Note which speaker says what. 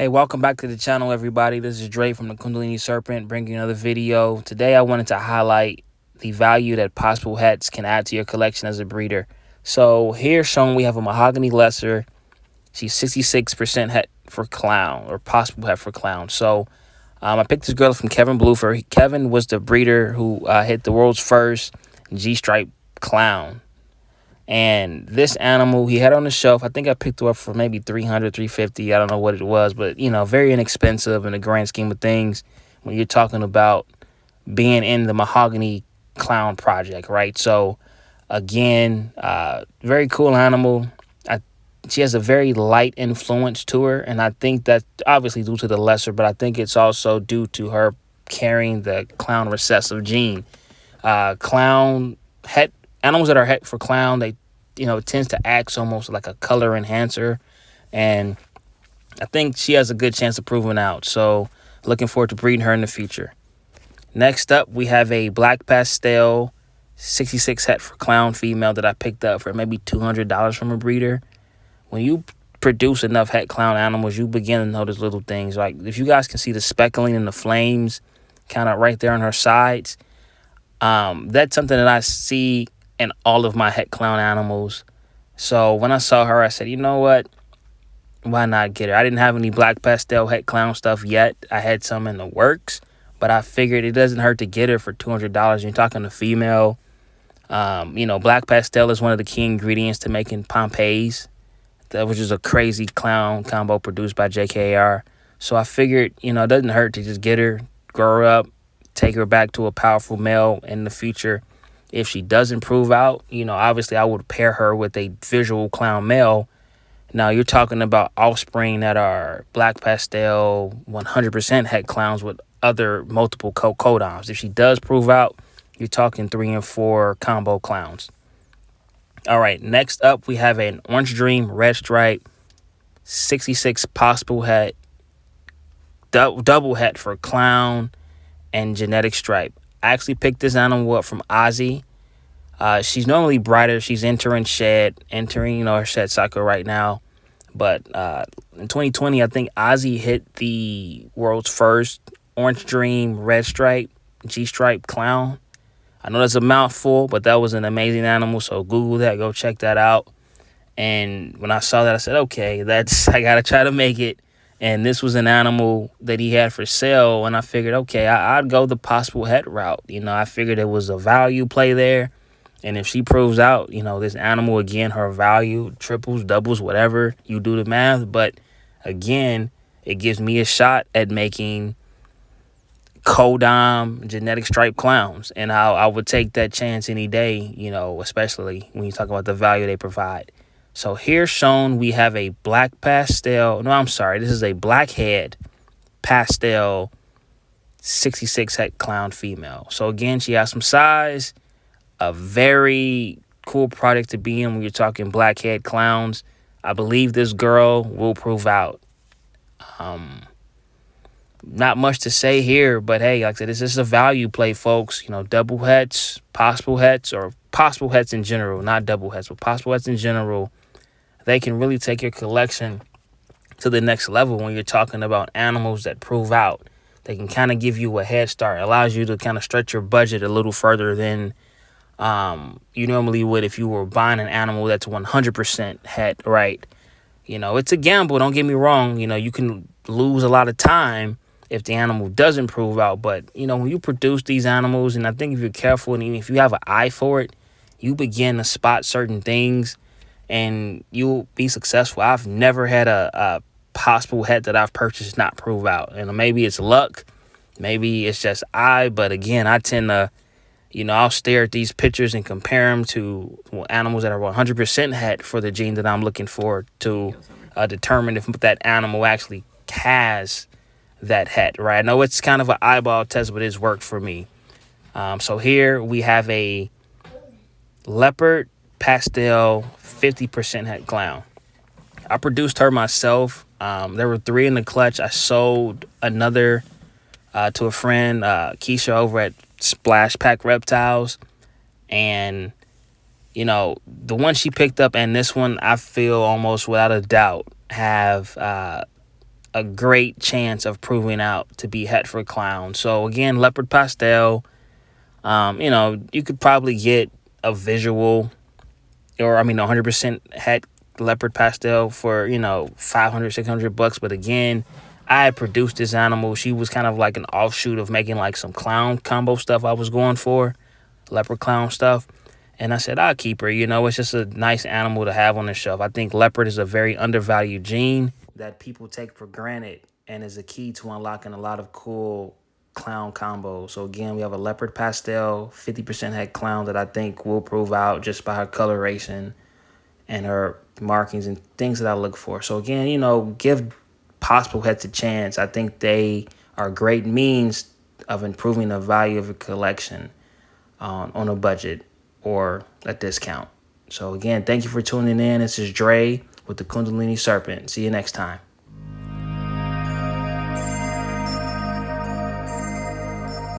Speaker 1: Hey, welcome back to the channel, everybody. This is Dre from the Kundalini Serpent, bringing another video. Today, I wanted to highlight the value that possible hets can add to your collection as a breeder. So here shown, we have a Mahogany Lesser. She's 66% het for clown, or possible het for clown. So I picked this girl from Kevin Blufer. Kevin was the breeder who hit the world's first G-stripe clown. And this animal he had on the shelf, I think I picked her up for maybe 300, 350. I don't know what it was, but, you know, very inexpensive in the grand scheme of things when you're talking about being in the Mahogany Clown project, right? So, again, very cool animal. She has a very light influence to her, and I think that's obviously due to the lesser, but I think it's also due to her carrying the clown recessive gene. Clown het Animals that are het for clown, they, it tends to act almost like a color enhancer. And I think she has a good chance of proving out. So looking forward to breeding her in the future. Next up, we have a black pastel 66 het for clown female that I picked up for maybe $200 from a breeder. When you produce enough het clown animals, you begin to notice little things. Like if you guys can see the speckling and the flames kind of right there on her sides, that's something that I see in all of my het clown animals. So when I saw her, I said, you know what? Why not get her? I didn't have any black pastel het clown stuff yet. I had some in the works, but I figured it doesn't hurt to get her for $200. You're talking to female. Black pastel is one of the key ingredients to making Pompeii's, which is a crazy clown combo produced by JKR. So I figured, it doesn't hurt to just get her, grow her up, take her back to a powerful male in the future. If she doesn't prove out, obviously I would pair her with a visual clown male. Now you're talking about offspring that are black pastel 100% het clowns with other multiple codons. If she does prove out, you're talking 3 and 4 combo clowns. All right, next up we have an Orange Dream red stripe 66 possible het, double het for clown and genetic stripe. I actually picked this animal up from Ozzy. She's normally brighter. She's entering her shed cycle right now. But in 2020, I think Ozzy hit the world's first Orange Dream red stripe, G-stripe clown. I know that's a mouthful, but that was an amazing animal. So Google that, go check that out. And when I saw that, I said, okay, I got to try to make it. And this was an animal that he had for sale. And I figured, okay, I'd go the possible het route. I figured it was a value play there. And if she proves out, this animal, again, her value triples, doubles, whatever, you do the math. But again, it gives me a shot at making codom genetic stripe clowns. And I would take that chance any day, especially when you talk about the value they provide. So here shown, we have a black pastel. No, I'm sorry. This is a Blackhead pastel 66 het clown female. So again, she has some size. A very cool product to be in when you're talking Blackhead clowns. I believe this girl will prove out. Not much to say here, but hey, like I said, this is a value play, folks. Double hets, possible hets, or possible hets in general, not double hets, but possible hets in general. They can really take your collection to the next level when you're talking about animals that prove out. They can kind of give you a head start. It allows you to kind of stretch your budget a little further than you normally would if you were buying an animal that's 100% het, right? It's a gamble, don't get me wrong. You can lose a lot of time if the animal doesn't prove out. But, when you produce these animals, and I think if you're careful and if you have an eye for it, you begin to spot certain things and you'll be successful. I've never had a possible het that I've purchased not prove out. And maybe it's luck, maybe it's just but again, I tend to, I'll stare at these pictures and compare them to animals that are 100% het for the gene that I'm looking for to determine if that animal actually has that het, right? I know it's kind of an eyeball test, but it's worked for me. So here we have a Leopard pastel 50% het clown. I produced her myself. There were 3 in the clutch. I sold another to a friend, Keisha, over at Splash Pack Reptiles. And the one she picked up and this one, I feel almost without a doubt have a great chance of proving out to be het for clown. So again, Leopard Pastel, you know, you could probably get a visual, or I mean 100% het Leopard Pastel for, you know, 500, 600 bucks. But again, I had produced this animal. She was kind of like an offshoot of making like some clown combo stuff I was going for, leopard clown stuff. And I said, I'll keep her. You know, it's just a nice animal to have on the shelf. I think leopard is a very undervalued gene that people take for granted and is a key to unlocking a lot of cool clown combos. So again, we have a Leopard Pastel 50% head clown that I think will prove out just by her coloration and her markings and things that I look for. So again, you know, give possible heads a chance. I think they are great means of improving the value of a collection on a budget or a discount. So again, thank you for tuning in. This is Dre with the Kundalini Serpent. See you next time.